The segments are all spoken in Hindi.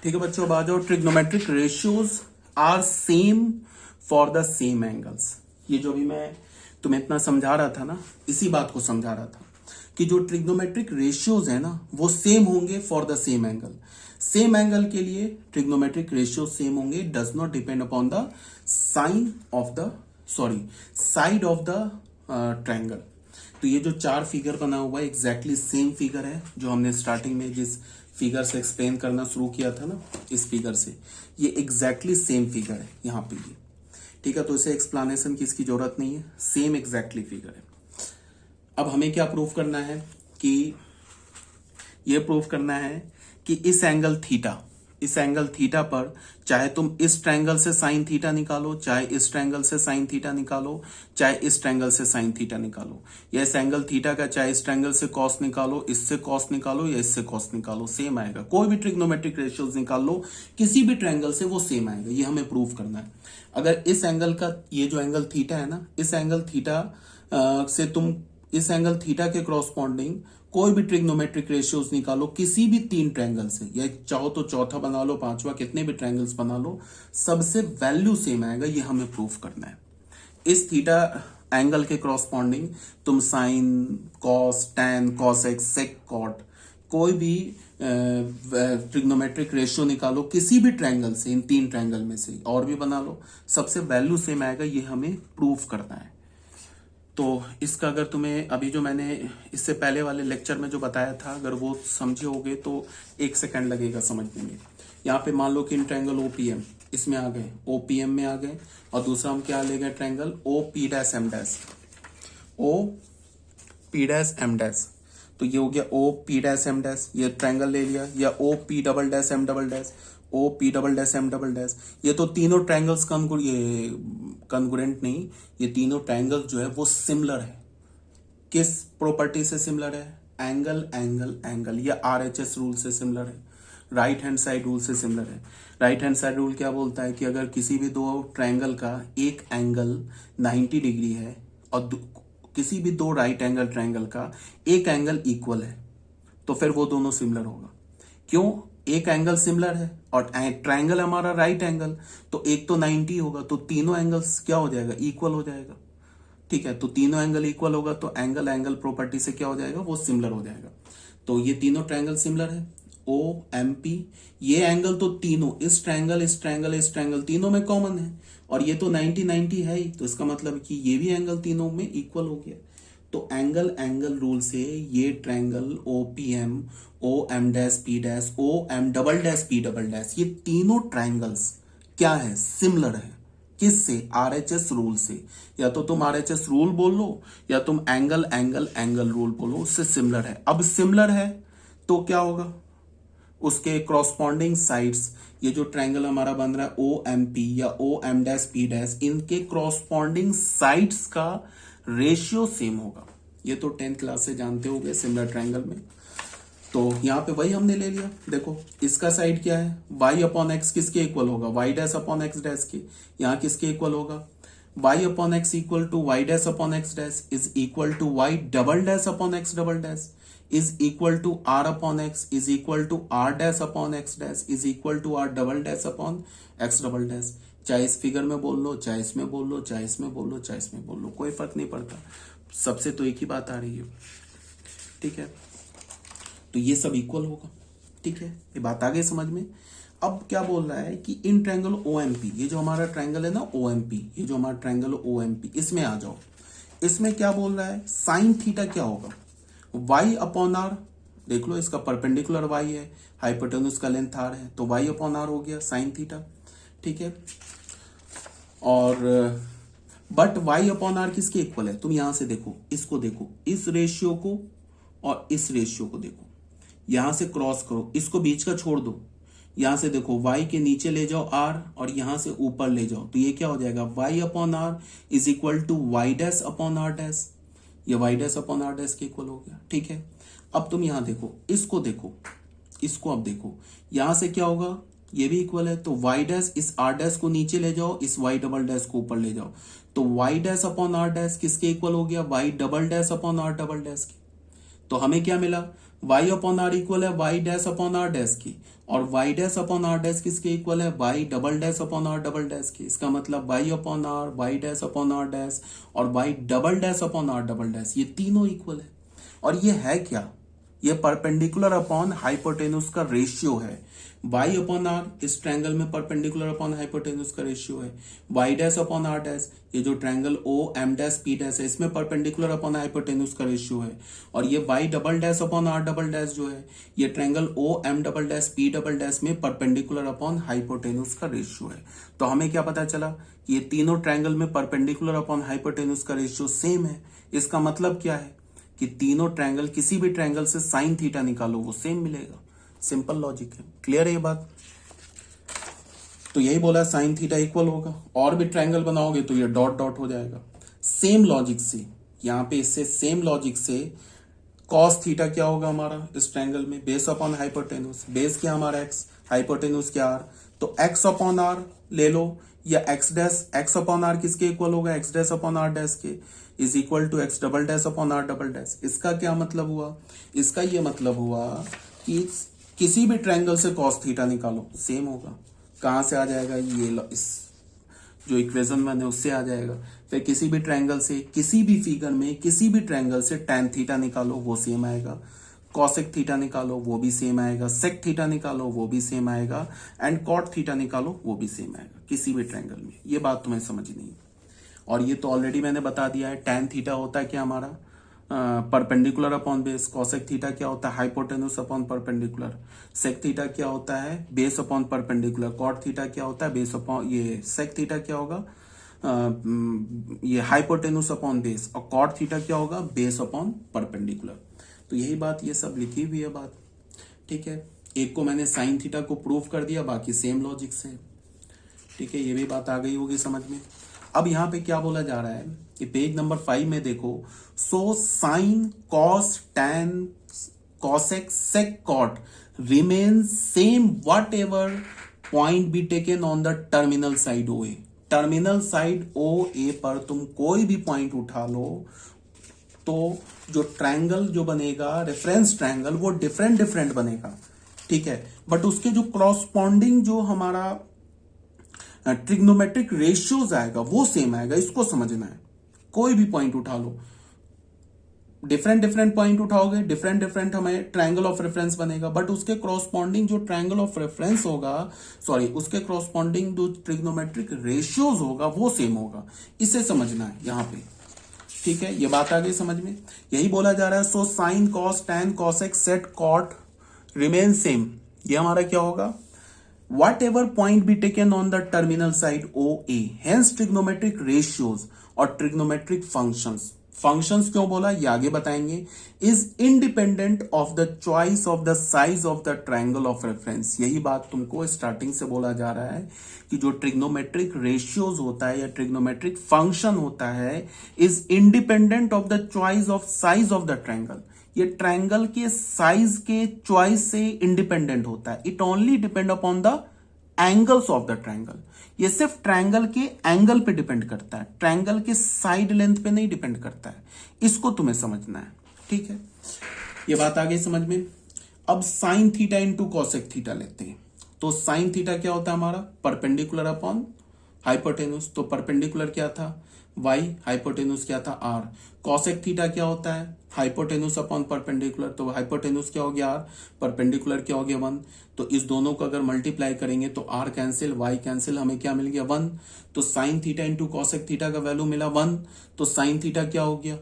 ठीक है बच्चों, अब आ जाओ। Trigonometric ratios are same for the same angles. ये जो भी मैं तुम्हें इतना समझा रहा था ना, इसी बात को समझा रहा था कि जो ट्रिग्नोमेट्रिक रेशियोज है ना वो सेम होंगे for the same angle. Same angle के लिए ट्रिग्नोमेट्रिक रेशियो सेम होंगे, does not depend upon the sign of the side of the triangle. तो ये जो चार फिगर बना हुआ है एग्जैक्टली सेम फिगर है जो हमने स्टार्टिंग में जिस फिगर से एक्सप्लेन करना शुरू किया था ना, इस फिगर से ये एग्जैक्टली सेम फिगर है यहाँ पे ये। ठीक है, तो इसे एक्सप्लेनेशन की इसकी जरूरत नहीं है, सेम एग्जैक्टली फिगर है। अब हमें क्या प्रूफ करना है कि ये प्रूफ करना है कि इस एंगल थीटा पर चाहे तुम इस ट्रायंगल से साइन थीटा निकालो, चाहे इस ट्रायंगल से साइन थीटा निकालो, चाहे इस ट्रायंगल से साइन थीटा निकालो, या इस एंगल थीटा का चाहे इस ट्रायंगल से कॉस निकालो, इससे कॉस निकालो या इससे कॉस निकालो, सेम आएगा। कोई भी ट्रिग्नोमेट्रिक रेशियोज निकाल लो किसी भी ट्रायंगल से, वो सेम आएगा। ये हमें प्रूव करना है। अगर इस एंगल का ये जो एंगल थीटा है ना, इस एंगल थीटा से तुम इस एंगल थीटा के क्रॉसपॉन्डिंग कोई भी ट्रिग्नोमेट्रिक रेशियोज निकालो किसी भी तीन ट्रायंगल से, या चाहो तो चौथा बना लो, पांचवा, कितने भी ट्रायंगल्स बना लो, सबसे वैल्यू सेम आएगा। ये हमें प्रूफ करना है। इस थीटा एंगल के क्रॉसपॉन्डिंग तुम sign, cos, tan, cosec, sec, cot कोई भी ट्रिग्नोमेट्रिक रेशियो निकालो किसी भी ट्रायंगल से, इन तीन ट्रायंगल में से और भी बना लो, सबसे वैल्यू सेम आएगा। ये हमें प्रूफ करना है। तो इसका अगर तुम्हें अभी जो मैंने इससे पहले वाले लेक्चर में जो बताया था, अगर वो समझे होगे तो 1 सेकंड लगेगा समझने में। यहाँ पे मान लो कि इन ट्रायंगल ओपीएम इसमें आ गए, ओपीएम में आ गए, और दूसरा हम क्या ले गए triangle OP dash M dash, O P dash M dash. तो ये हो गया O P dash M dash, ये ट्रायंगल ले लिया, या O P double dash M double dash, O P double dash M double dash. ये तो तीनों ट्रायंगल्स कॉन्ग्रुएंट नहीं, ये तीनों ट्रायंगल्स जो है वो सिमिलर है। किस प्रॉपर्टी से सिमिलर है? एंगल एंगल एंगल, या आरएचएस रूल से सिमिलर है, राइट हैंड साइड रूल से सिमिलर है। राइट हैंड साइड रूल क्या बोलता है कि अगर किसी भी दो ट्रायंगल का एक एंगल 90 डिग्री है और किसी भी दो राइट एंगल ट्रायंगल का एक एंगल इक्वल है, तो फिर वो दोनों सिमिलर होगा। क्यों? एक एंगल सिमिलर है और ट्रायंगल हमारा राइट एंगल, तो एक तो 90 होगा, तो तीनों एंगल्स क्या हो जाएगा? इक्वल हो जाएगा। ठीक है, तो तीनों एंगल इक्वल होगा तो एंगल एंगल प्रॉपर्टी से क्या हो जाएगा? वो सिमिलर हो जाएगा। तो ये तीनों ट्रायंगल सिमिलर है, ओ एम पी। ये एंगल तो तीनों, इस ट्रायंगल, इस ट्रायंगल, इस ट्रायंगल, तीनों में कॉमन है, और ये तो 90-90 है ही, तो इसका मतलब कि ये भी एंगल तीनों में इक्वल हो गया। तो एंगल एंगल रूल से ये triangle O P M, O M dash P dash, O M double dash P double dash, ये तीनों ट्रायंगल्स क्या है? सिमिलर है। किससे? आरएचएस रूल से। या तो तुम आरएचएस रूल बोल लो, या तुम एंगल एंगल एंगल रूल बोलो, उससे सिमिलर है। अब सिमिलर है तो क्या होगा? उसके क्रॉसपॉन्डिंग साइड्स, ये जो ट्रायंगल हमारा बन रहा है ओ एम पी या O M dash P dash, इनके क्रॉसपॉन्डिंग साइड्स का रेशियो सेम होगा। ये तो 10th क्लास से जानते होगे सिमिलर ट्रायंगल में। तो यहां पे वही हमने ले लिया। देखो इसका साइड क्या है? y अपॉन एक्स किसके इक्वल होगा? y dash upon x dash के। यहां किसके इक्वल होगा? y upon x equal to y dash upon x dash is equal to y double dash upon x double dash is equal to r upon x is equal to r dash upon x dash is equal to r double dash upon x double dash. चाहे इस फिगर में बोल लो, चाहे इसमें बोल लो, चाहे इसमें बोल लो, चाहे इसमें बोल लो, कोई फर्क नहीं पड़ता, सबसे तो एक ही बात आ रही है। ठीक है, तो ये सब इक्वल होगा। ठीक है, ये बात आ गई समझ में। अब क्या बोल रहा है कि इन ट्रायंगल ओएमपी, ये जो हमारा ट्रायंगल है ना ओएमपी, ये जो हमारा ट्रायंगल ओएमपी, इसमें आ जाओ। इसमें क्या बोल रहा है? साइन थीटा क्या होगा? y upon r. देख लो इसका परपेंडिकुलर y है, हाइपोटेन्यूज का लेंथ r है, तो y अपॉन आर हो गया साइन थीटा। ठीक है, और बट y अपॉन आर किसके इक्वल है? तुम यहां से देखो, इसको देखो, इस रेशियो को और इस रेशियो को देखो, यहां से क्रॉस करो, इसको बीच का छोड़ दो, यहां से देखो y के नीचे ले जाओ r और यहां से ऊपर ले जाओ, तो ये क्या हो जाएगा? y upon r is equal to y dash upon r dash. ये y dash upon r dash के इक्वल हो गया। ठीक है, अब तुम यहां देखो, इसको देखो, इसको अब देखो, यहां से क्या होगा? ये भी इक्वल है, तो वाई डैश इस आर डैश को नीचे ले जाओ, इस वाई डबल डैश को ऊपर ले जाओ, तो y dash upon r dash किसके इक्वल हो गया? Y double dash upon r double dash के। तो हमें क्या मिला? वाई अपॉन आर इक्वल है y dash upon r dash की, और y dash upon r dash किसके इक्वल है, y double dash upon r double dash की। इसका मतलब y upon r, y dash upon r dash और y double dash upon r double dash, ये तीनों इक्वल है। और ये है क्या, ये परपेंडिकुलर अपॉन हाइपोटेन्यूज का रेशियो है। y अपॉन आर इस ट्रायंगल में परपेंडिकुलर अपॉन हाइपोटेन्यूज का रेशियो है। y dash upon r dash, ये जो triangle O M dash P dash है इसमें परपेंडिकुलर अपॉन हाइपोटेन्यूज का रेशियो है। और ये y double dash upon r double dash जो है, ये triangle O M double dash P double dash में परपेंडिकुलर अपॉन हाइपोटेन्यूज का रेशियो है। तो हमें क्या पता चला, ये तीनों ट्रायंगल में परपेंडिकुलर अपॉन हाइपोटेन्यूज का रेशियो सेम है। इसका मतलब क्या है कि तीनों ट्रायंगल, किसी भी ट्रायंगल से साइन थीटा निकालो वो सेम मिलेगा। सिंपल लॉजिक है, क्लियर है ये बात। तो यही बोला साइन थीटा इक्वल होगा, और भी ट्रायंगल बनाओगे तो ये डॉट डॉट हो जाएगा। सेम लॉजिक से यहां पे इससे सेम लॉजिक से कॉस थीटा क्या होगा हमारा इस ट्रायंगल में, बेस अपॉन हाइपोटेन्यूज, बेस क्या हमारा एक्स, हाइपोटेन्यूज क्या आर, तो एक्स अपॉन आर ले लो, या x dash, x upon r किसके इक्वल होगा, x dash upon r dash के, is equal to x double dash upon r double dash. इसका क्या मतलब हुआ, इसका ये मतलब हुआ कि किसी भी ट्रायंगल से कॉस थीटा निकालो सेम होगा। कहां से आ जाएगा, ये इस जो इक्वेशन मैंने उससे आ जाएगा। फिर किसी भी ट्रायंगल से, किसी भी फिगर में किसी भी ट्रायंगल से टैन थीटा निकालो वो सेम आएगा, कॉसेक थीटा निकालो वो भी सेम आएगा, सेक थीटा निकालो वो भी सेम आएगा, एंड कॉट थीटा निकालो वो भी सेम आएगा किसी भी ट्रायंगल में। ये बात तुम्हें समझनी है। और ये तो ऑलरेडी मैंने बता दिया है, टैन थीटा होता है क्या हमारा, perpendicular upon base, cosec theta क्या होता है, hypotenuse upon perpendicular, sec theta क्या होता है, base upon perpendicular, cot theta क्या होता है, बेस अपॉन, ये सेक थीटा क्या होगा, ये हाइपोटेन्यूज अपॉन बेस, और कॉट थीटा क्या होगा, बेस अपॉन परपेंडिकुलर। तो यही बात, ये सब लिखी हुई है बात, ठीक है। एक को मैंने साइन थीटा को प्रूव कर दिया, बाकी सेम लॉजिक से, ठीक है। ये भी बात आ गई होगी समझ में। अब यहां पे क्या बोला जा रहा है कि पेज नंबर 5 में देखो, so sine cos tan cosec sec cot remain same whatever point be taken on the terminal side O A. Terminal side O A पर तुम कोई भी पॉइंट उठा लो तो जो ट्रायंगल जो बनेगा, रेफरेंस ट्रायंगल, वो डिफरेंट डिफरेंट बनेगा, ठीक है। बट उसके जो क्रॉसपॉन्डिंग जो हमारा ट्रिग्नोमेट्रिक रेशियोज आएगा वो सेम आएगा। इसको समझना है। कोई भी पॉइंट उठा लो, डिफरेंट डिफरेंट पॉइंट उठाओगे, डिफरेंट डिफरेंट हमें ट्रायंगल ऑफ रेफरेंस बनेगा, बट उसके क्रॉसपॉन्डिंग जो ट्रायंगल ऑफ रेफरेंस होगा, सॉरी, उसके क्रॉसपॉन्डिंग जो ट्रिग्नोमेट्रिक रेशियोज होगा वो सेम होगा। इसे समझना है यहां पे, ठीक है। ये बात आ गई समझ में। यही बोला जा रहा है, so sine cos tan cosec sec cot remain same. ये हमारा क्या होगा, whatever point be taken on the terminal side OA, hence trigonometric ratios और trigonometric functions, functions क्यों बोला ये आगे बताएंगे, is independent of the choice of the size of the triangle of reference। यही बात तुमको स्टार्टिंग से बोला जा रहा है कि जो trigonometric ratios होता है या trigonometric function होता है is independent of the choice of size of the triangle। ये ट्रायंगल के साइज के चॉइस से इंडिपेंडेंट होता है। It only depend upon the angles of the triangle. ये सिर्फ ट्रायंगल के एंगल पे डिपेंड करता है, ट्रायंगल के साइड लेंथ पे नहीं डिपेंड करता है। इसको तुम्हें समझना है, ठीक है। ये बात आ गई समझ में। अब sine theta into cosec theta लेते हैं। तो साइन थीटा क्या होता है हमारा, परपेंडिकुलर अपॉन हाइपोटेन्यूज। तो परपेंडिकुलर क्या था, y, हाइपोटेन्यूज क्या था, r। कॉसेक थीटा क्या होता है, हाइपोटेन्यूज अपॉन परपेंडिकुलर। तो हाइपोटेन्यूज क्या हो गया r, परपेंडिकुलर क्या हो गया 1। तो इस दोनों को अगर मल्टीप्लाई करेंगे तो r कैंसिल, y कैंसिल, हमें क्या मिल गया 1। तो sine theta into cosec theta का वैल्यू मिला 1। तो साइन थीटा क्या हो गया,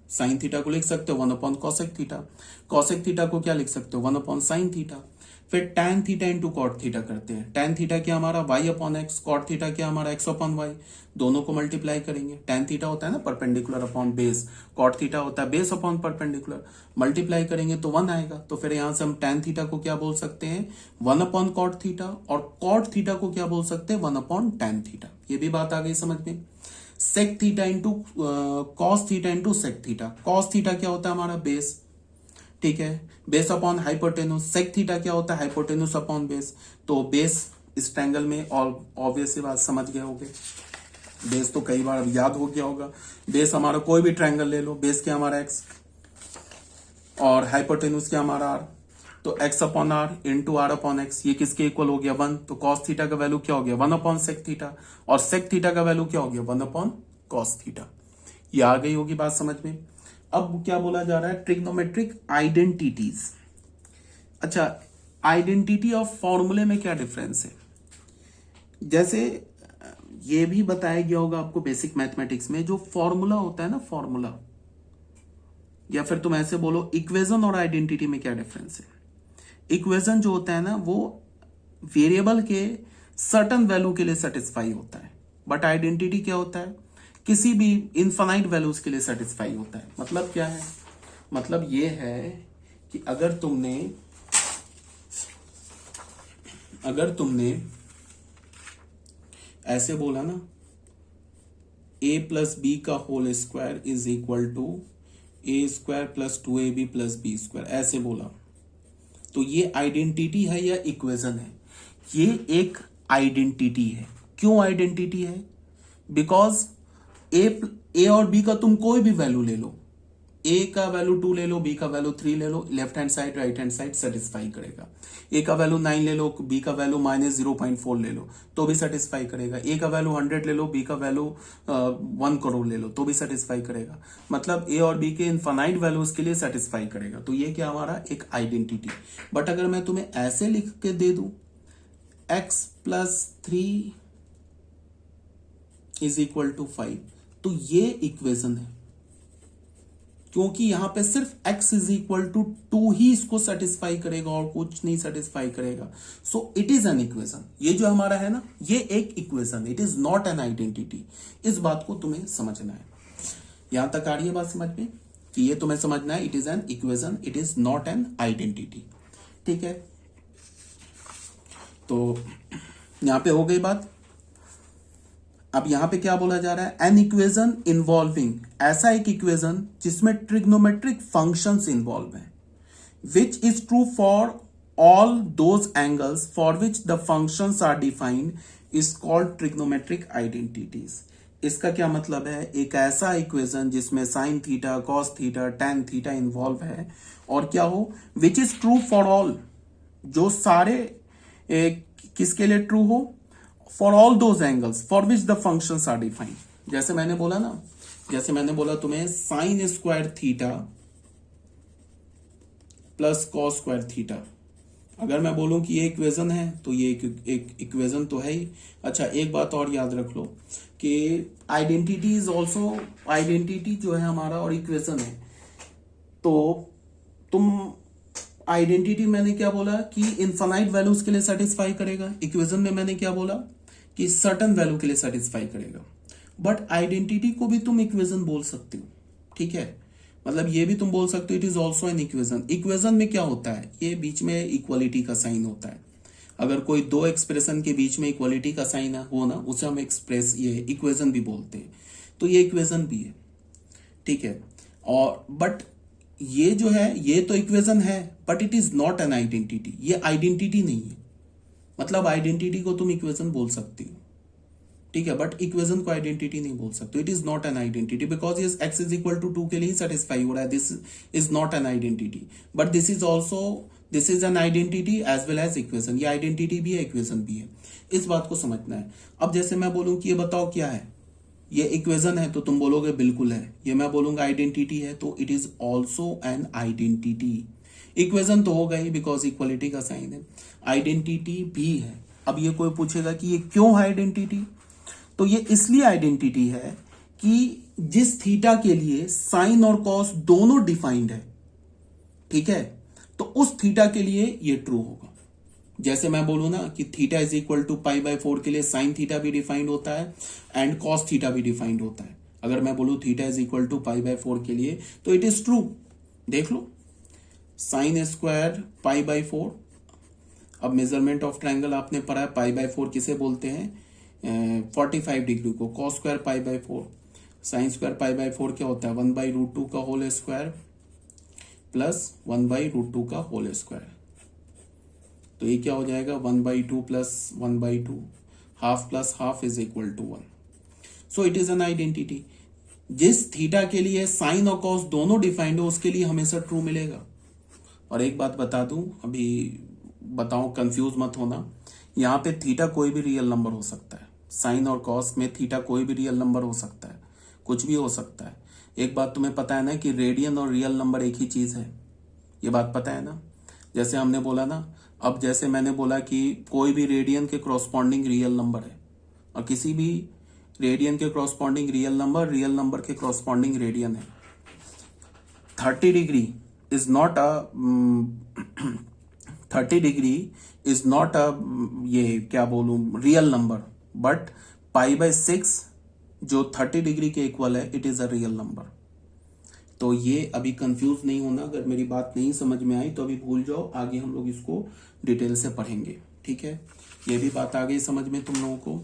साइन थीटा को लिख सकते हो 1 upon cosec theta. Cosec theta को क्या लिख सकते हो 1 अपॉन साइन थीटा। फिर tan theta into cot theta करते हैं। टैन थीटा क्या हमारा y upon x, cot theta क्या हमारा x अपॉन वाई। दोनों को मल्टीप्लाई करेंगे। टैन थीटा होता है ना perpendicular upon base, cot theta होता है बेस अपॉन परपेंडिकुलर। मल्टीप्लाई करेंगे तो 1 आएगा। तो फिर यहां से हम टैन थीटा को क्या बोल सकते हैं 1 अपॉन कॉट थीटा, और कॉट थीटा को क्या बोल सकते हैं 1 अपॉन टैन थीटा। ये भी बात आ गई समझ में। Sec theta into cos theta into sec theta. Cos theta क्या होता है हमारा बेस, ठीक है, base upon hypotenuse. Sec theta क्या होता है हाइपोटेन्यूज अपॉन बेस। तो बेस इस ट्रायंगल में, और ऑब्वियस सी बात समझ गए होगे, बेस तो कई बार याद हो गया होगा। बेस हमारा कोई भी ट्रायंगल ले लो, बेस क्या हमारा एक्स, और हाइपोटेन्यूज क्या हमारा आर, तो x upon r into r upon x, ये किसके इक्वल हो गया 1, तो कॉस थीटा का वैल्यू क्या हो गया 1 अपॉन सेक थीटा, और सेक थीटा का वैल्यू क्या हो गया 1 अपॉन कॉस थीटा। ये आ गई होगी बात समझ में। अब क्या बोला जा रहा है, ट्रिग्नोमेट्रिक आइडेंटिटीज। अच्छा, आइडेंटिटी ऑफ फॉर्मूले में क्या डिफरेंस है, जैसे ये भी बताया गया होगा आपको बेसिक मैथमेटिक्स में, जो फॉर्मूला होता है ना, फॉर्मूला, या फिर तुम ऐसे बोलो इक्वेशन और आइडेंटिटी में क्या डिफरेंस है। इक्वेशन जो होता है ना वो वेरिएबल के सर्टन वैल्यू के लिए सेटिस्फाई होता है, बट आइडेंटिटी क्या होता है, किसी भी इनफाइनाइट वैल्यूज के लिए सेटिस्फाई होता है। मतलब क्या है, मतलब ये है कि अगर तुमने ऐसे बोला ना, a प्लस बी का whole square is equal to a square plus 2ab plus b square, ऐसे बोला, तो ये आइडेंटिटी है या इक्वेशन है, ये एक आइडेंटिटी है। क्यों आइडेंटिटी है, बिकॉज ए और बी का तुम कोई भी वैल्यू ले लो, ए का वैल्यू 2 ले लो, बी का वैल्यू 3 ले लो, left hand side right hand side satisfy करेगा। ए का वैल्यू 9 ले लो, बी का वैल्यू -0.4 ले लो तो भी सेटिस्फाई करेगा। ए का वैल्यू 100 ले लो, बी का वैल्यू 1 करोड़ ले लो तो भी सेटिस्फाई करेगा। मतलब ए और बी के इनफाइनाइट वैल्यूज के लिए सेटिस्फाई करेगा। तो ये क्या हमारा एक आइडेंटिटी। बट अगर मैं तुम्हें ऐसे लिख के दे दूं x plus 3 is equal to 5, तो ये इक्वेशन है, क्योंकि यहां पे सिर्फ x इज इक्वल टू 2 ही इसको सेटिस्फाई करेगा और कुछ नहीं सेटिस्फाई करेगा। सो इट इज एन इक्वेशन। ये जो हमारा है ना, ये एक equation, it is not an identity. इस बात को तुम्हें समझना है। यहां तक आ रही है बात समझ में कि ये तुम्हें समझना है, it is an equation, it is not an identity. ठीक है, तो यहां पे हो गई बात। अब यहां पे क्या बोला जा रहा है, एन इक्वेशन इन्वॉल्विंग, ऐसा एक इक्वेशन जिसमें ट्रिग्नोमेट्रिक फंक्शंस इन्वॉल्व हैं, which is true for all those angles for which the functions are defined is called trigonometric identities. इसका क्या मतलब है, एक ऐसा इक्वेशन जिसमें sine theta, cos theta, tan theta involve है, और क्या हो, which is true for all, जो सारे किसके लिए ट्रू हो, for all those angles for which the functions are defined. जैसे मैंने बोला ना, जैसे मैंने बोला तुम्हें sign square theta plus cos square theta, अगर मैं बोलूं कि ये इक्वेशन है तो ये एक इक्वेशन तो है ही। अच्छा, एक बात और याद रख लो कि आइडेंटिटी इज ऑल्सो, आइडेंटिटी जो है हमारा और इक्वेशन है, तो तुम आइडेंटिटी मैंने क्या बोला कि इनफाइनाइट वैल्यूज के लिए सेटिस्फाई करेगा, इक्वेशन में मैंने क्या बोला कि सर्टेन वैल्यू के लिए सेटिस्फाई करेगा। बट आइडेंटिटी को भी तुम इक्वेशन बोल सकते हो, ठीक है, मतलब ये भी तुम बोल सकते हो it is also an equation. Equation में क्या होता है, ये बीच में इक्वलिटी का साइन होता है। अगर कोई दो एक्सप्रेशन के बीच में इक्वलिटी का साइन हो ना, उसे हम एक्सप्रेस ये इक्वेशन भी बोलते हैं, तो ये इक्वेशन भी है, ठीक है। और बट ये जो है ये तो इक्वेशन है, but it is not an identity, ये आइडेंटिटी नहीं है। मतलब आइडेंटिटी को तुम इक्वेशन बोल सकती हो, ठीक है, बट इक्वेशन को आइडेंटिटी नहीं बोल सकते। It is not an identity because ये एक्स इज इक्वल टू 2 के लिए सेटिस्फाई हो रहा है, this is not an identity, but this is also, this is an identity as well as equation. ये आइडेंटिटी भी है, इक्वेशन भी है, इस बात को समझना है। अब जैसे मैं बोलूं कि ये बताओ क्या है, ये इक्वेशन है, तो तुम बोलोगे बिल्कुल है। ये मैं बोलूंगा आइडेंटिटी है, तो it is also an identity. Equation तो होगा ही बिकॉज इक्वलिटी का साइन है, आइडेंटिटी भी है। अब ये कोई पूछेगा कि ये क्यों है आइडेंटिटी, तो ये इसलिए आइडेंटिटी है कि जिस थीटा के लिए साइन और कॉस दोनों डिफाइंड है, ठीक है, तो उस थीटा के लिए ये ट्रू होगा। जैसे मैं बोलूं ना कि थीटा इज इक्वल टू π/4 के लिए साइन थीटा भी डिफाइंड होता है एंड कॉस थीटा भी डिफाइंड होता है। अगर मैं बोलूं थीटा इज इक्वल टू π/4 के लिए, तो इट इज ट्रू। देख लो, साइन स्क्वायर π/4। अब मेजरमेंट ऑफ ट्राइंगल आपने पढ़ा है, π/4 किसे बोलते हैं, 45 डिग्री को। कॉस स्क्वायर π/4, साइन स्क्वायर π/4 क्या होता है, 1/√2 का होल स्क्वायर प्लस 1/√2 का होल स्क्वायर। तो ये क्या हो जाएगा, 1/2 plus 1/2, half plus half is equal to 1। So it is an identity. जिस थीटा के लिए साइन और कॉस दोनों डिफाइंड हो उसके लिए हमेशा ट्रू मिलेगा। और एक बात बता दूं, अभी बताऊं, कंफ्यूज मत होना, यहाँ पे थीटा कोई भी रियल नंबर हो सकता है। साइन और कॉस में थीटा कोई भी रियल नंबर हो सकता है, कुछ भी हो सकता है। एक बात तुम्हें पता है ना कि रेडियन और रियल नंबर एक ही चीज है, ये बात पता है ना। जैसे हमने बोला ना, अब जैसे मैंने बोला कि कोई भी रेडियन के क्रॉसपॉन्डिंग रियल नंबर है, और किसी भी रेडियन के क्रॉसपॉन्डिंग रियल नंबर के क्रॉसपॉन्डिंग रेडियन है। 30 degree is not a 30 degree is not a, ये क्या बोलूं, रियल नंबर, बट π/6 जो 30 डिग्री के इक्वल है, it is a real number. तो ये अभी कंफ्यूज नहीं होना, अगर मेरी बात नहीं समझ में आई तो अभी भूल जाओ, आगे हम लोग इसको डिटेल से पढ़ेंगे, ठीक है। ये भी बात आ गई समझ में तुम लोगों को,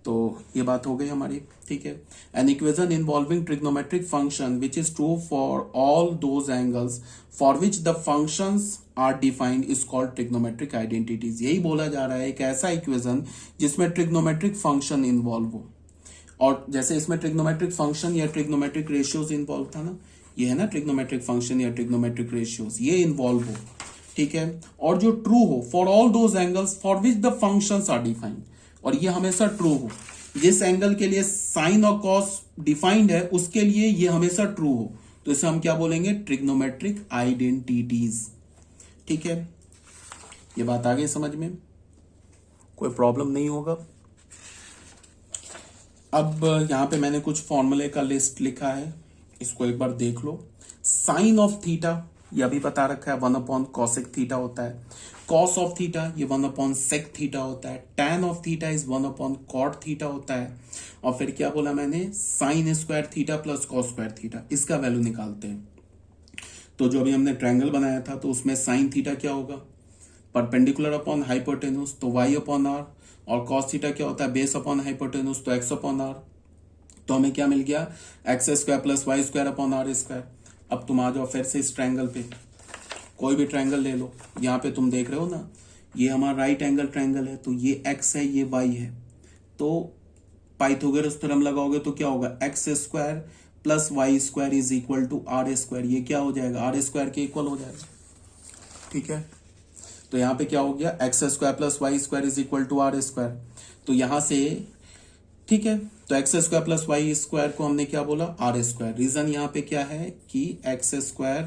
तो ये बात हो गई हमारी, ठीक है। An equation involving trigonometric function which is true for all those angles for which the functions are defined is called trigonometric identities. यही बोला जा रहा है, एक ऐसा इक्वेशन जिसमें ट्रिग्नोमेट्रिक फंक्शन इन्वॉल्व हो, और जैसे इसमें ट्रिग्नोमेट्रिक फंक्शन या ट्रिग्नोमेट्रिक रेशियोज इन्वॉल्व था ना, ये है ना ट्रिग्नोमेट्रिक फंक्शन या ट्रिग्नोमेट्रिक रेशियोज, ये इन्वॉल्व हो, ठीक है। और जो ट्रू हो for all those angles for which the functions are defined, और ये हमेशा ट्रू हो, जिस एंगल के लिए साइन और कॉस डिफाइंड है उसके लिए ये हमेशा ट्रू हो, तो इसे हम क्या बोलेंगे, ट्रिग्नोमेट्रिक आइडेंटिटीज, ठीक है। ये बात आ गई समझ में, कोई प्रॉब्लम नहीं होगा। अब यहां पे मैंने कुछ फॉर्मूले का लिस्ट लिखा है, इसको एक बार देख लो। साइन ऑफ थीटा ये अभी बता रखा है 1/cosec थीटा होता है, कॉस ऑफ थीटा ये 1/sec थीटा होता है, tan of theta is 1/cot theta होता है, और फिर क्या बोला मैंने, sign square theta plus cos square theta, इसका वैल्यू निकालते हैं। तो जो अभी हमने ट्रायंगल बनाया था तो उसमें साइन थीटा क्या होगा, परपेंडिकुलर अपॉन हाइपोटेन्यूज, तो y/r, और कॉस थीटा क्या होता है, बेस अपॉन हाइपोटेन्यूज, तो x/r। तो हमें क्या मिल गया, x² प्लस y²/r²। अब तुम आ जाओ फिर से इस ट्रायंगल पे, कोई भी ट्रायंगल ले लो, यहाँ पे तुम देख रहे हो ना, ये हमारा राइट एंगल ट्रायंगल है, तो ये x है, ये y है, तो पाइथागोरस थ्योरम लगाओगे तो क्या होगा, x² plus y² is equal to r², ये क्या हो जाएगा, r² के इक्वल हो जाएगा, ठीक है। तो यहाँ पे क्या हो गया, x² plus y² is equal to r², तो यहां से, ठीक है, तो x² प्लस y² को हमने क्या बोला, r²। रीजन यहाँ पे क्या है कि x²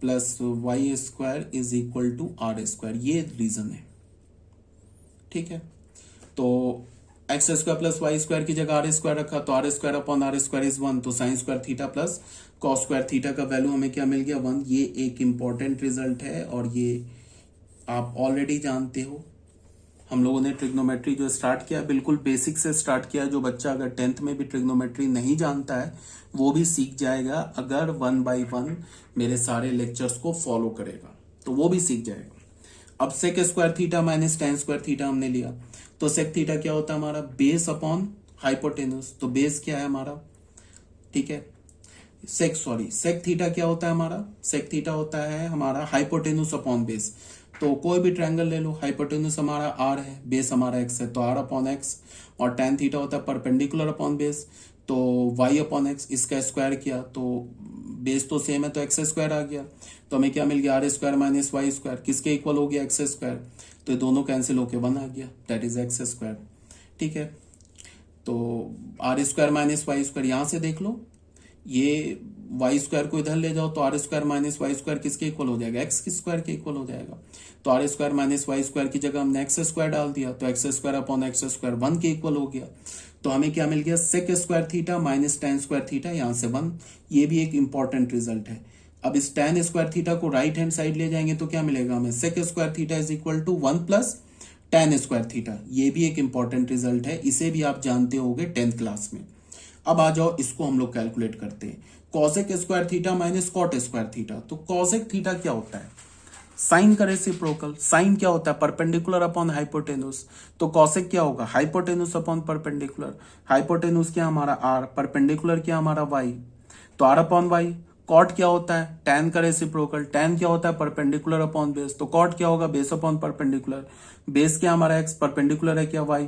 plus y² is equal to r², ये रीजन है, ठीक है। तो x² प्लस y² की जगह r² रखा, तो r² अपॉन r² इज 1, तो sign square theta plus cos square theta का वैल्यू हमें क्या मिल गया, 1। ये एक इंपॉर्टेंट रिजल्ट है, और ये आप ऑलरेडी जानते हो। हम लोगों ने ट्रिग्नोमेट्री जो स्टार्ट किया, बिल्कुल बेसिक से स्टार्ट किया। जो बच्चा अगर 10th में भी ट्रिग्नोमेट्री नहीं जानता है वो भी सीख जाएगा, अगर 1 by 1 मेरे सारे लेक्चर्स को फॉलो करेगा तो वो भी सीख जाएगा। अब sec square theta minus tan square theta हमने लिया, तो सेक थीटा क्या होता है हमारा, बेस अपॉन हाइपोटेन्यूज, तो बेस क्या है हमारा, ठीक है। सेक थीटा क्या होता है हमारा, सेक थीटा होता है हमारा हाइपोटेन्यूज अपॉन बेस। तो कोई भी ट्रायंगल ले लो, हाइपोटेन्यूज हमारा r है, बेस हमारा x है, तो r अपॉन x, और tan थीटा होता है परपेंडिकुलर अपॉन बेस, तो y अपॉन x, इसका स्क्वायर किया तो बेस तो सेम है, तो x² आ गया, तो हमें क्या मिल गया, r² माइनस y², किसके इक्वल हो गया, x², तो ये दोनों कैंसिल होके 1 आ गया, दैट इज x², ठीक है। तो r² माइनस y², यहां से देख लो, ये y² को इधर ले जाओ तो r² माइनस y² किसके इक्वल हो जाएगा, x² के इक्वल हो जाएगा। तो r² माइनस y² की जगह हमने x² डाल दिया, तो x² अपॉन x² 1 के इक्वल हो गया। तो हमें क्या मिल गया, sec square theta minus tan square theta, यहां से 1। ये भी एक इंपॉर्टेंट रिजल्ट है। अब इस टेन स्क्वायर थीटा को राइट हैंड साइड ले जाएंगे तो क्या मिलेगा हमें, sec square theta is equal to 1 plus tan square theta. ये भी एक इंपॉर्टेंट रिजल्ट है, इसे भी आप जानते होंगे 10th क्लास में। अब आ जाओ, इसको हम लोग कैलकुलेट करते हैं, cosec square theta minus cot square theta. तो कॉसेक थीटा क्या होता है, साइन का रेसिप्रोकल। साइन क्या होता है, परपेंडिकुलर अपॉन हाइपोटेन्यूज, तो कॉसेक क्या होगा, हाइपोटेन्यूज अपॉन परपेंडिकुलर। हाइपोटेन्यूज क्या हमारा r, परपेंडिकुलर क्या हमारा y, तो r अपॉन y। कॉट क्या होता है, टैन का रेसिप्रोकल। टैन क्या होता है, परपेंडिकुलर अपॉन बेस, तो कॉट क्या होगा, बेस अपॉन परपेंडिकुलर। बेस क्या हमारा x, परपेंडिकुलर है क्या y,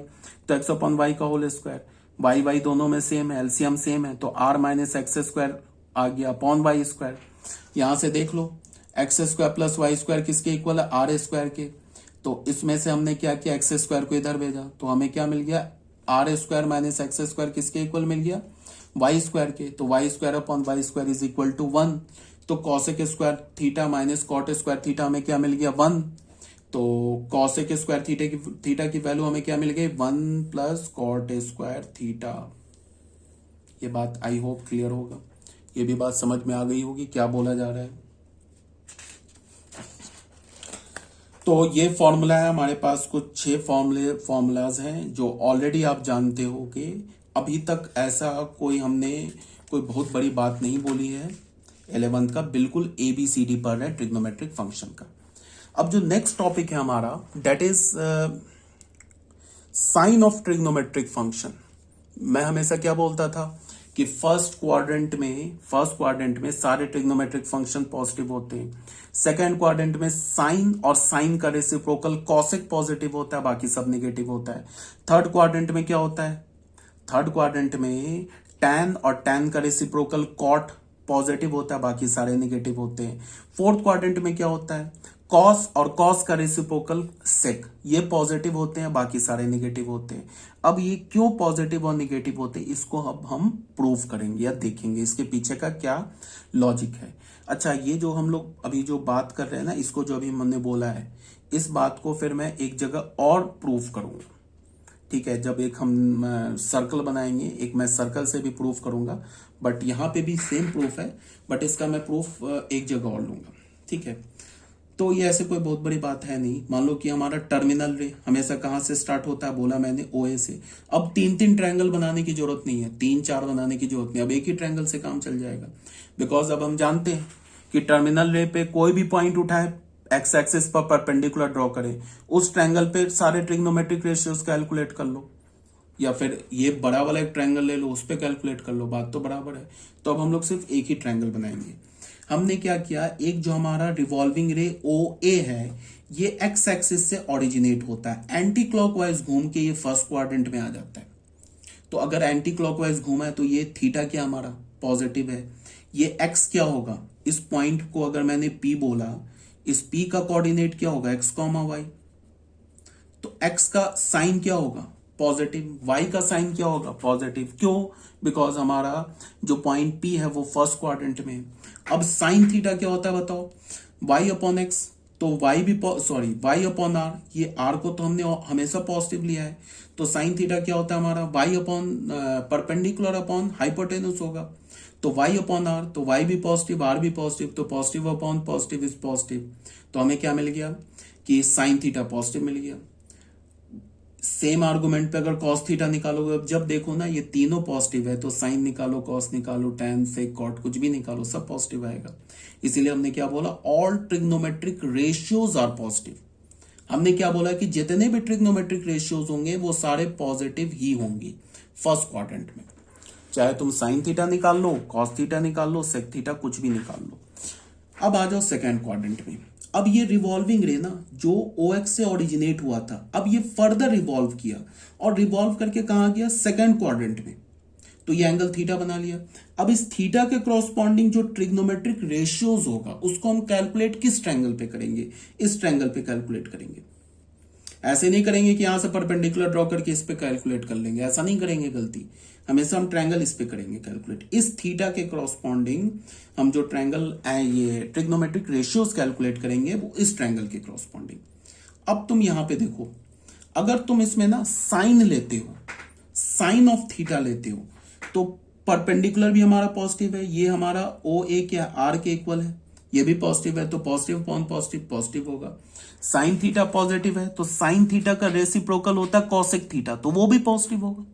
तो x अपॉन y का होल स्क्वायर। वाई वाई दोनों में सेम है, एलसीएम सेम है, तो r माइनस x² आ गया अपॉन y²। यहां से देख लो, x square plus y square किसके इक्वल है, आर स्क्वायर के। तो इसमें से हमने क्या किया, एक्स स्क्वायर को इधर भेजा, तो हमें क्या मिल गया, r square minus x square किसके इक्वल मिल गया, वाई स्क्वायर के। तो y square upon y square is equal to 1। तो cosec square theta minus cot square theta हमें क्या मिल गया, 1। तो कॉसेक स्क्वायर थीटा की वैल्यू हमें क्या मिल गई, 1 प्लस कॉट स्क्वायर थीटा। ये बात आई होप क्लियर होगा, ये भी बात समझ में आ गई होगी क्या बोला जा रहा है। तो ये फॉर्मूला है हमारे पास, कुछ 6 फॉर्मूलाज हैं जो ऑलरेडी आप जानते हो कि अभी तक ऐसा हमने कोई बहुत बड़ी बात नहीं बोली है 11th का, बिल्कुल ABCD पर है ट्रिग्नोमेट्रिक फंक्शन का। अब जो नेक्स्ट टॉपिक है हमारा that is sine of trigonometric function. मैं हमेशा क्या बोलता था कि फर्स्ट क्वाड्रेंट में सारे ट्रिग्नोमेट्रिक फंक्शन पॉजिटिव होते हैं, सेकंड क्वाड्रेंट में साइन और साइन का रेसिप्रोकल कॉसेक पॉजिटिव होता है, बाकी सब नेगेटिव होता है। थर्ड क्वाड्रेंट में क्या होता है, थर्ड क्वाड्रेंट में टैन और टैन का रेसिप्रोकल कॉट पॉजिटिव होता है, बाकी सारे नेगेटिव होते हैं। फोर्थ क्वाड्रेंट में क्या होता है, कॉस और कॉस का रेसिप्रोकल सेक, ये पॉजिटिव होते हैं, बाकी सारे नेगेटिव होते हैं। अब ये क्यों पॉजिटिव और नेगेटिव होते हैं, इसको अब हम प्रूव करेंगे या देखेंगे इसके पीछे का क्या लॉजिक है। अच्छा, ये जो हम लोग अभी जो बात कर रहे हैं ना, इसको जो अभी हमने बोला है, इस बात को फिर मैं एक जगह और प्रूव करूंगा, ठीक है। जब एक हम सर्कल बनाएंगे, एक मैं सर्कल से भी प्रूफ करूंगा, बट यहां पे भी सेम प्रूफ है, बट इसका मैं प्रूफ एक जगह और लूंगा, ठीक है। तो ये ऐसे कोई बहुत बड़ी बात है नहीं। मान लो कि हमारा टर्मिनल रे हमेशा कहां से स्टार्ट होता है, बोला मैंने OA से। अब 3-3 ट्रायंगल बनाने की जरूरत नहीं है, 3-4 बनाने की जरूरत नहीं, अब एक ही ट्रायंगल से काम चल जाएगा। बिकॉज अब हम जानते हैं कि टर्मिनल रे पे कोई भी पॉइंट उठाए, एक्स एक्सिस पर परपेंडिकुलर ड्रॉ करें, उस ट्रायंगल पे सारे ट्रिग्नोमेट्रिक रेशियोज कैलकुलेट कर लो, या फिर ये बड़ा वाला एक ट्रायंगल ले लो, उस पर कैलकुलेट कर लो, बात तो बराबर है। तो अब हम लोग सिर्फ एक ही ट्रायंगल बनाएंगे। हमने क्या किया, एक जो हमारा रिवॉल्विंग रे OA है, ये एक्स एक्सिस से ओरिजिनेट होता है, एंटी क्लॉकवाइज घूम के ये फर्स्ट क्वाड्रेंट में आ जाता है। तो अगर एंटी क्लॉकवाइज घूमा है तो ये थीटा क्या हमारा पॉजिटिव है, ये एक्स क्या होगा, इस पॉइंट को अगर मैंने P बोला, इस P का कोऑर्डिनेट क्या होगा, एक्स कॉमा वाई। तो एक्स का साइन क्या होगा, पॉजिटिव, वाई का साइन क्या होगा, पॉजिटिव। क्यों, बिकॉज हमारा जो पॉइंट P है वो फर्स्ट क्वाड्रेंट में है। अब साइन थीटा क्या होता है बताओ, y अपॉन एक्स, तो y अपॉन आर, ये r को तो हमने हमेशा पॉजिटिव लिया है, तो साइन थीटा क्या होता है हमारा y upon perpendicular upon hypotenuse होगा। तो y अपॉन आर, तो y भी पॉजिटिव, r भी पॉजिटिव, तो positive upon positive is positive. तो हमें क्या मिल गया कि साइन थीटा पॉजिटिव मिल गया। सेम आर्गुमेंट पे अगर कॉस थीटा निकालोगे, अब जब देखो ना ये तीनों पॉजिटिव है, तो साइन निकालो, कॉस निकालो, टैन से कॉट कुछ भी निकालो, सब पॉजिटिव आएगा। इसीलिए हमने क्या बोला, all trigonometric ratios are positive. हमने क्या बोला कि जितने भी ट्रिग्नोमेट्रिक रेशियोज होंगे वो सारे पॉजिटिव ही होंगे फर्स्ट क्वाड्रेंट में, चाहे तुम साइन थीटा निकाल लो, कॉस थीटा निकाल लो, सेक थीटा कुछ भी निकाल लो। अब आ जाओ सेकेंड क्वाड्रेंट में। अब ये रिवॉल्विंग रे ना जो OX से ओरिजिनेट हुआ था, अब ये फर्दर रिवॉल्व किया और रिवॉल्व करके कहां गया, सेकंड क्वाड्रेंट में। तो ये एंगल थीटा बना लिया। अब इस थीटा के कॉरस्पॉन्डिंग जो ट्रिग्नोमेट्रिक रेशियोज होगा उसको हम कैलकुलेट किस ट्रायंगल पे करेंगे, इस ट्रायंगल पे कैलकुलेट करेंगे। ऐसे नहीं करेंगे कि यहां से परपेंडिकुलर ड्रॉ करके इस पे कैलकुलेट कर लेंगे, ऐसा नहीं करेंगे, गलती। हमेशा हम ट्रायंगल इस पे करेंगे कैलकुलेट। इस थीटा के कॉरस्पॉन्डिंग हम जो ट्रायंगल ये ट्रिग्नोमेट्रिक रेशियोज कैलकुलेट करेंगे वो इस ट्रायंगल के कॉरस्पॉन्डिंग। अब तुम यहां पे देखो, अगर तुम इसमें ना साइन लेते हो, साइन ऑफ थीटा लेते हो, तो परपेंडिकुलर भी हमारा पॉजिटिव है, ये हमारा OA क्या R के इक्वल है, ये भी पॉजिटिव है, तो पॉजिटिव अपॉन पॉजिटिव पॉजिटिव होगा। साइन थीटा पॉजिटिव है, तो साइन थीटा का रेसिप्रोकल होता है कॉसेक थीटा, तो वो भी पॉजिटिव होगा,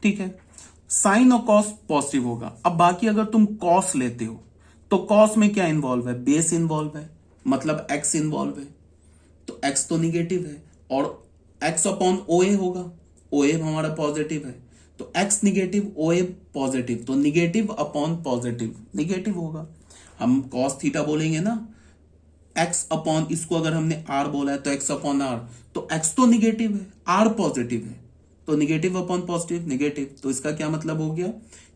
ठीक है। साइन और कॉस पॉजिटिव होगा। अब बाकी अगर तुम कॉस लेते हो तो कॉस में क्या इन्वॉल्व है, बेस इन्वॉल्व है, मतलब एक्स इन्वॉल्व है, तो एक्स तो निगेटिव है और एक्स अपॉन OA होगा, OA हमारा पॉजिटिव है, तो एक्स निगेटिव OA पॉजिटिव, तो निगेटिव अपॉन पॉजिटिव निगेटिव होगा। हम कॉस थीटा बोलेंगे ना, एक्स अपॉन, इसको अगर हमने R बोला है तो एक्स अपॉन R, तो एक्स तो निगेटिव है, R पॉजिटिव है, तो निगेटिव अपॉन पॉजिटिव निगेटिव, तो इसका क्या मतलब हो गया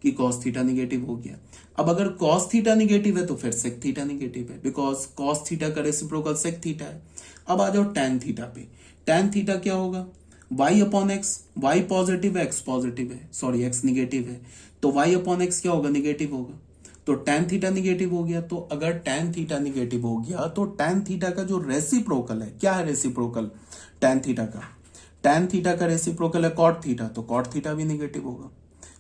कि कॉस थीटा निगेटिव हो गया। अब अगर कॉस थीटा निगेटिव है तो फिर सेक थीटा निगेटिव है, बिकॉज कॉस थीटा का रेसिप्रोकल सेक थीटा है। अब आ जाओ टैन थीटा पे। टैन थीटा क्या होगा, y upon x, y positive है एक्स पॉजिटिव है, सॉरी एक्स निगेटिव है, तो y अपॉन एक्स क्या होगा, निगेटिव होगा, तो टैन थीटा निगेटिव हो गया। तो अगर टैन थीटा निगेटिव हो गया तो टैन थीटा का जो रेसिप्रोकल है, क्या है रेसिप्रोकल टैन थीटा का, टैन थीटा का रेसिप्रोकल है कॉट थीटा, तो कॉट थीटा भी निगेटिव होगा।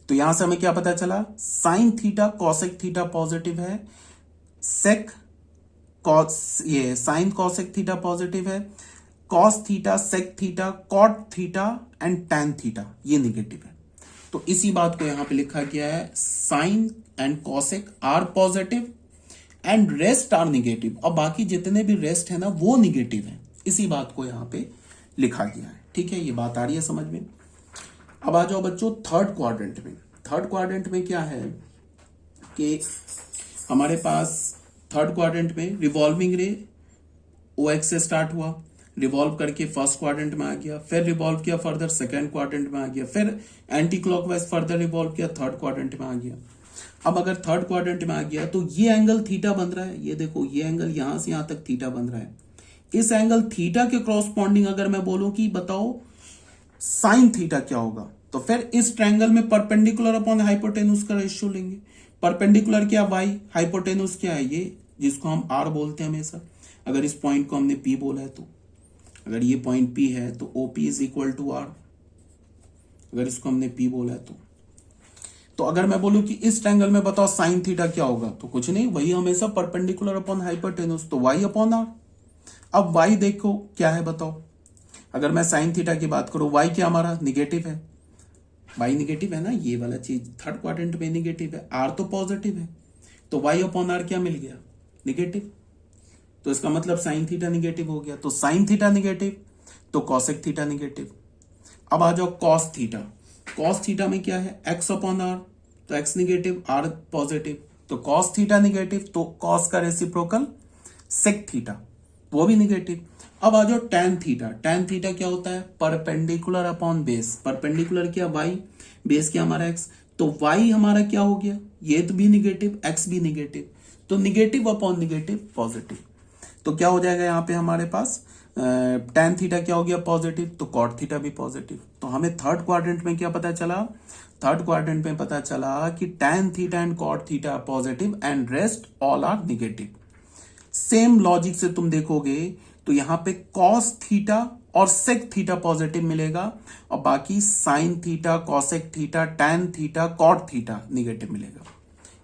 तो यहां से हमें क्या पता चला, sine theta cosec theta positive है, सेक कॉस, ये साइन कॉसेक थीटा पॉजिटिव है, cos theta sec theta cot theta and tan theta ये निगेटिव है। तो इसी बात को यहां पे लिखा गया है, sine and cosec are positive and rest are negative. अब बाकी जितने भी रेस्ट है ना वो निगेटिव है, इसी बात को यहां पे लिखा गया है। ठीक है, ये बात आ रही है समझ में। अब आ जाओ बच्चों थर्ड क्वाड्रेंट में। थर्ड क्वाड्रेंट में क्या है कि हमारे पास थर्ड क्वाड्रेंट में रिवॉल्विंग रे ओ एक्स से स्टार्ट हुआ, रिवॉल्व करके फर्स्ट क्वाड्रेंट में आ गया, फिर रिवॉल्व किया फर्दर सेकंड क्वाड्रेंट में आ गया, फिर एंटी क्लॉकवाइज फर्दर रिवॉल्व किया थर्ड क्वाड्रेंट में आ गया। अब अगर थर्ड क्वाड्रेंट में आ गया तो ये एंगल थीटा बन रहा है, ये देखो ये एंगल यहां से यहां तक थीटा बन रहा है। इस एंगल थीटा के क्रॉसपॉन्डिंग अगर मैं बोलूं कि बताओ साइन थीटा क्या होगा, तो फिर इस ट्रायंगल में परपेंडिकुलर अपॉन हाइपोटेन्यूज का रेशियो लेंगे। परपेंडिकुलर क्या y, हाइपोटेन्यूज क्या है ये जिसको हम r बोलते हैं हमेशा। अगर इस पॉइंट को हमने p बोला है तो, अगर ये पॉइंट p है तो OP is equal to r, अगर इसको हमने p बोला है तो अगर मैं बोलूं कि इस ट्रायंगल में बताओ साइन थीटा क्या होगा, तो कुछ नहीं, वही हमेशा परपेंडिकुलर अपॉन हाइपोटेन्यूज, तो y अपॉन r। अब y देखो क्या है बताओ, अगर मैं साइन थीटा की बात करूं y क्या हमारा निगेटिव है, y निगेटिव है ना, ये वाला चीज थर्ड क्वाड्रेंट में निगेटिव है, r तो पॉजिटिव है, तो y अपॉन r क्या मिल गया, निगेटिव। तो इसका मतलब साइन थीटा निगेटिव हो गया, तो साइन थीटा निगेटिव तो कॉसेक थीटा निगेटिव। अब आ जाओ कॉस थीटा। कॉस थीटा में क्या है, x अपॉन r, तो x निगेटिव r पॉजिटिव, तो कॉस थीटा निगेटिव, तो कॉस का रेसिप्रोकल सेक थीटा वो भी निगेटिव। अब आ जाओ टैन थीटा। टैन थीटा क्या होता है, परपेंडिकुलर अपॉन बेस। परपेंडिकुलर क्या y, बेस क्या हमारा x, तो y हमारा क्या हो गया, ये तो भी निगेटिव x भी निगेटिव, तो निगेटिव अपॉन निगेटिव पॉजिटिव। तो क्या हो जाएगा यहाँ पे हमारे पास टैन थीटा क्या हो गया पॉजिटिव, तो कॉट थीटा भी पॉजिटिव। तो हमें थर्ड क्वाड्रेंट में क्या पता चला, थर्ड क्वाड्रेंट में पता चला कि tan theta and cot theta positive and rest all are negative. Same logic से तुम देखोगे तो यहां पे कॉस थीटा और सेक थीटा पॉजिटिव मिलेगा और बाकी sine theta cosec theta tan theta cot theta negative मिलेगा।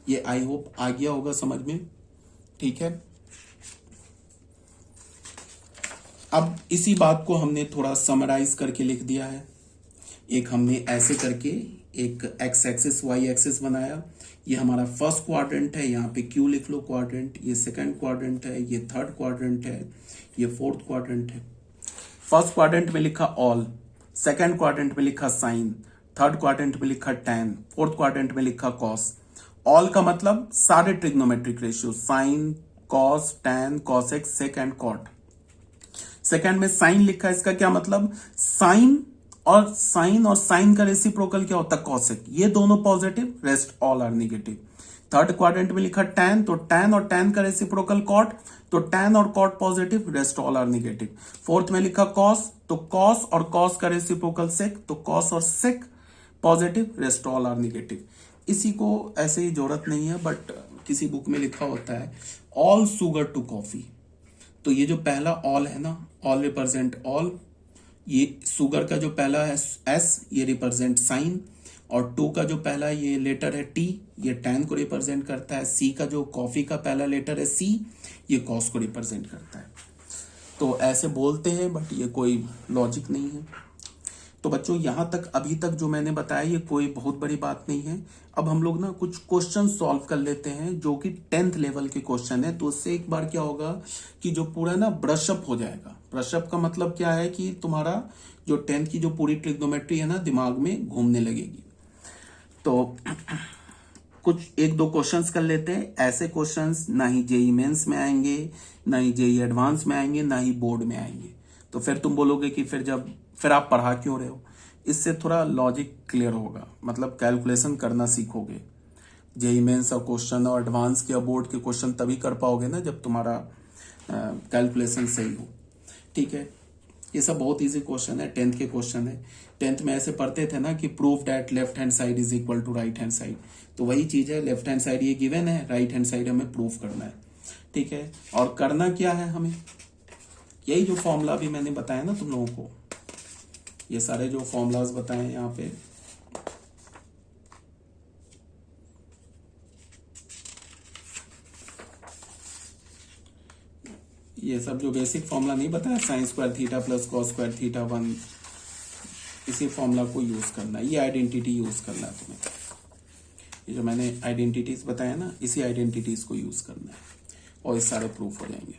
ये आई होप आ गया होगा समझ में। ठीक है, अब इसी बात को हमने थोड़ा समराइज करके लिख दिया है। एक हमने ऐसे करके एक एक्स एक्सिस वाई एक्सिस बनाया, ये हमारा फर्स्ट क्वाड्रेंट है, यहाँ पे क्यू लिख लो क्वाड्रेंट, ये सेकंड क्वाड्रेंट है, ये थर्ड क्वाड्रेंट है, ये फोर्थ क्वाड्रेंट है। फर्स्ट क्वाड्रेंट में लिखा ऑल, सेकंड क्वाड्रेंट में लिखा साइन, थर्ड क्वाड्रेंट में लिखा टैन, फोर्थ क्वाड्रेंट में लिखा कॉस। ऑल का मतलब सारे trigonometric ratio, sine cos tan cosec sec and cot. Second में साइन लिखा है, इसका क्या मतलब साइन और साइन का रेसिप्रोकल क्या होता है कॉसेक, ये दोनों positive rest all are negative. Third quadrant में लिखा टैन, तो टैन और टैन का रेसिप्रोकल कॉट, तो टैन और cot positive rest all are negative. Fourth में लिखा कॉस, तो कॉस और कॉस का रेसिप्रोकल सेक, तो कॉस और sec positive rest all are negative. इसी को ऐसे ही जरूरत नहीं है, बट किसी बुक में लिखा होता है ऑल शुगर टू कॉफी, तो ये जो पहला ऑल है ना, ऑल रिप्रेजेंट ऑल, ये शुगर का जो पहला है एस ये रिप्रेजेंट साइन, और टू का जो पहला ये लेटर है टी ये टैन को रिप्रेजेंट करता है, सी का जो कॉफी का पहला लेटर है सी ये कॉस को रिप्रेजेंट करता है। तो ऐसे बोलते हैं बट ये कोई लॉजिक नहीं है। तो बच्चों यहाँ तक अभी तक जो मैंने बताया ये कोई बहुत बड़ी बात नहीं है। अब हम लोग ना कुछ क्वेश्चन सॉल्व कर लेते हैं जो कि 10th लेवल के क्वेश्चन है, तो उससे एक बार क्या होगा कि जो पूरा ना ब्रशअप हो जाएगा। ब्रशअप का मतलब क्या है कि तुम्हारा जो 10th की जो पूरी ट्रिग्नोमेट्री है ना दिमाग में घूमने लगेगी। तो कुछ एक दो क्वेश्चंस कर लेते हैं। ऐसे क्वेश्चंस ना ही जेईई मेंस में आएंगे, ना ही जेईई एडवांस में आएंगे, ना ही बोर्ड में आएंगे। तो फिर तुम बोलोगे कि फिर आप पढ़ा क्यों रहे हो, इससे थोड़ा लॉजिक क्लियर होगा, मतलब कैलकुलेशन करना सीखोगे। जेईई मेंस का क्वेश्चन और एडवांस के बोर्ड के क्वेश्चन तभी कर पाओगे ना जब तुम्हारा कैलकुलेशन सही हो। ठीक है, ये सब बहुत इजी क्वेश्चन है, 10th के क्वेश्चन है। 10th में ऐसे पढ़ते थे ना कि proof that left hand side is equal to right hand side, तो वही चीज है, लेफ्ट हैंड साइड ये गिवन है, राइट हैंड साइड हमें प्रूफ करना है। ठीक है, और करना क्या है हमें, यही जो फॉर्मूला भी मैंने बताया ना तुम लोगों को, ये सारे जो फॉर्मूलाज बताए यहाँ पे, ये सब जो बेसिक फॉर्मूला नहीं बताया, sign square theta plus cos square theta 1, इसी फॉर्मूला को यूज करना है, ये आइडेंटिटी यूज करना है तुम्हें। ये जो मैंने आइडेंटिटीज बताया ना, इसी आइडेंटिटीज को यूज करना है और इस सारे प्रूफ हो जाएंगे।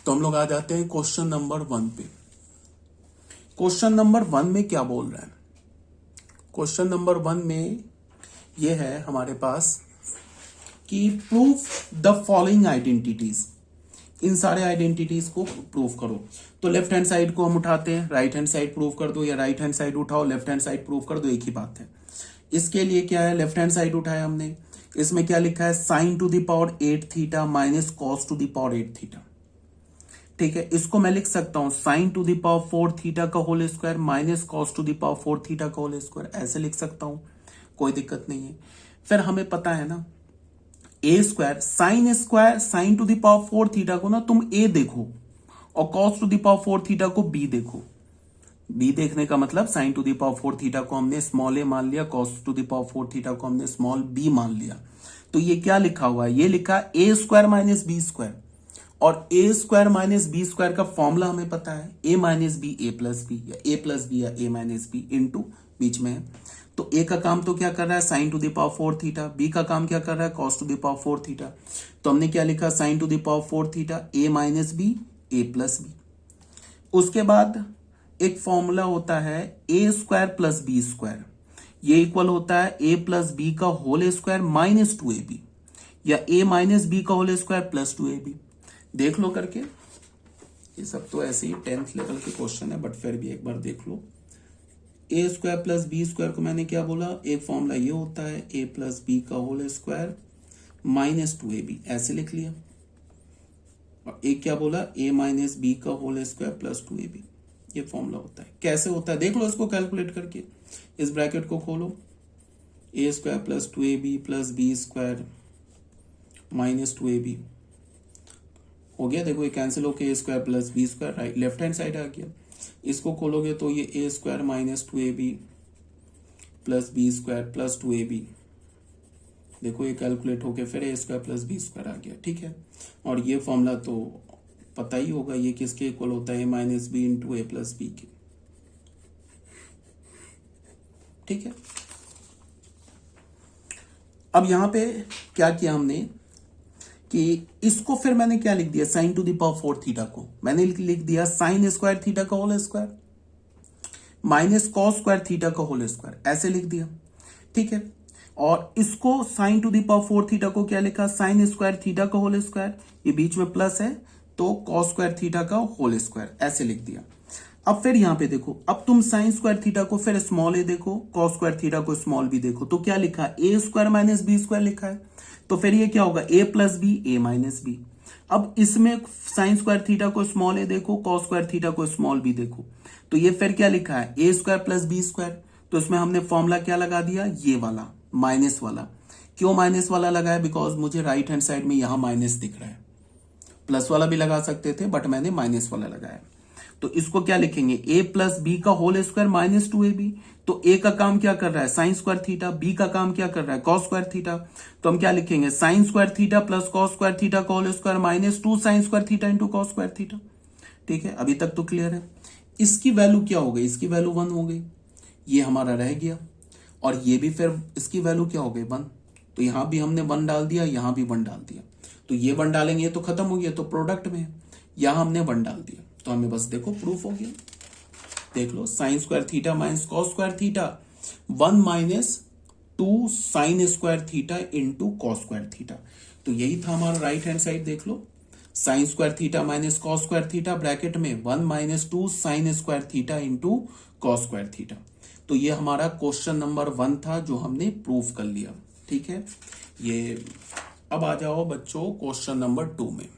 तो हम लोग आ जाते हैं क्वेश्चन नंबर 1 पे। क्वेश्चन नंबर 1 में क्या बोल रहा है, क्वेश्चन नंबर 1 में ये है हमारे पास कि प्रूफ द फॉलोइंग आइडेंटिटीज, इन सारे आइडेंटिटीज को प्रूव करो। तो लेफ्ट हैंड साइड को हम उठाते हैं, राइट हैंड साइड प्रूव कर दो, या राइट हैंड साइड उठाओ लेफ्ट हैंड साइड प्रूव कर दो, एक ही बात है। इसके लिए क्या है, लेफ्ट हैंड साइड उठाया हमने, इसमें क्या लिखा है, sine to the power 8 theta minus cos to the power 8 theta. ठीक है, इसको मैं लिख सकता हूं sine to the power 4 theta का whole square minus cos to the power 4 theta का होल स्क्वायर, ऐसे लिख सकता हूं, कोई दिक्कत नहीं है। फिर हमें पता है ना a square sine to the power 4 theta को ना तुम ए देखो और cos to the power 4 theta को बी देखो। बी देखने का मतलब sine to the power 4 theta को हमने स्मॉल ए मान लिया, cos to the power 4 theta को हमने स्मॉल बी मान लिया। तो ये क्या लिखा हुआ है, ये लिखा ए स्क्वायर माइनस बी स्क्वायर, और ए स्क्वायर माइनस बी स्क्वायर का फॉर्मूला हमें पता है, ए minus b a plus B, या ए प्लस बी या ए माइनस बी इंटू बीच में है। तो ए का काम तो क्या कर रहा है, sine to the power 4 theta, b का काम क्या कर रहा है, cos to the power 4 theta. तो हमने क्या लिखा, sine to the power 4 theta a minus b a plus b. उसके बाद एक फॉर्मूला होता है a square plus b square, ये इक्वल होता है ए प्लस बी का होल स्क्वायर माइनस 2ab, या ए माइनस बी का होल स्क्वायर प्लस 2ab। देख लो करके, ये सब तो ऐसे ही 10th लेवल के क्वेश्चन है, बट फिर भी एक बार देख लो। ए स्क्वायर प्लस बी स्क्वायर को मैंने क्या बोला, एक फॉर्मूला ये होता है ए प्लस बी का होल स्क्वायर माइनस 2ab, ऐसे लिख लिया। और एक क्या बोला, ए माइनस बी का होल स्क्वायर प्लस 2ab, ये फॉर्मूला होता है। कैसे होता है देख लो इसको कैलकुलेट करके, इस ब्रैकेट को खोलो, a square plus 2ab plus b square minus 2ab हो गया। देखो ये कैंसिल होकर a square plus b square right left hand side आ गया। इसको खोलोगे तो ये a square minus 2ab plus b square plus 2ab, देखो ये कैलकुलेट होके फिर a square plus b square आ गया। ठीक है, और ये फॉर्मूला तो पता ही होगा, ये किसके इक्वल होता है, ए माइनस बी इंटू ए प्लस बी के। ठीक है, अब यहां पे क्या किया हमने कि इसको फिर मैंने क्या लिख दिया, sine to the power 4 theta को मैंने लिख दिया साइन स्क्वायर थीटा का whole square minus cos square theta का होल स्क्वायर, ऐसे लिख दिया। ठीक है, और इसको sine to the power 4 theta को क्या लिखा, साइन स्क्वायर थीटा का होल स्क्वायर, ये बीच में प्लस है तो कॉस स्क्वायर थीटा का होल स्क्वायर, ऐसे लिख दिया। अब फिर यहां पे देखो, अब तुम साइन स्क्वायर थीटा को फिर स्मॉल ए देखो, कॉस स्क्वायर थीटा को स्मॉल बी देखो, तो क्या लिखा है, a square minus B square लिखा है। तो फिर ये क्या होगा, ए प्लस बी ए माइनस बी। अब इसमें साइन स्क्वायर थीटा को स्मॉल ए देखो, कॉस स्क्वायर थीटा को स्मॉल बी देखो, तो ये फिर क्या लिखा है, a square plus b square. तो इसमें हमने फॉर्मूला क्या लगा दिया, ये वाला माइनस वाला। क्यों माइनस वाला लगाया, बिकॉज मुझे राइट हैंड साइड में यहां माइनस दिख रहा है, प्लस वाला भी लगा सकते थे बट मैंने माइनस वाला लगाया। तो इसको क्या लिखेंगे, ए प्लस बी का होल स्क्वायर माइनस 2ab। तो ए का काम क्या कर रहा है, साइन स्क्वायर थीटा, बी का काम क्या कर रहा है, कॉस स्क्वायर थीटा। तो हम क्या लिखेंगे, sine square theta plus cos square theta का whole square minus 2 sine square theta into cos square theta. ठीक है, अभी तक तो क्लियर है। इसकी वैल्यू क्या हो गई, इसकी वैल्यू 1 हो गई, ये हमारा रह गया। और ये भी फिर इसकी वैल्यू क्या हो गई, 1। तो यहां भी हमने 1 डाल दिया, यहां भी 1 डाल दिया। तो ये 1 डालेंगे तो खत्म हो गया, तो प्रोडक्ट में यहां हमने 1 डाल दिया, तो हमें बस देखो प्रूफ हो गया। देख लो, sine square theta minus cos square theta 1 minus 2 sine square theta into cos square theta. तो यही था हमारा राइट हैंड साइड। देख लो, sine square theta minus cos square theta bracket में 1 minus 2 sine square theta into cos square theta. तो ये हमारा क्वेश्चन नंबर 1 था जो हमने प्रूव कर लिया। ठीक है, ये अब आ जाओ बच्चों क्वेश्चन नंबर 2 में।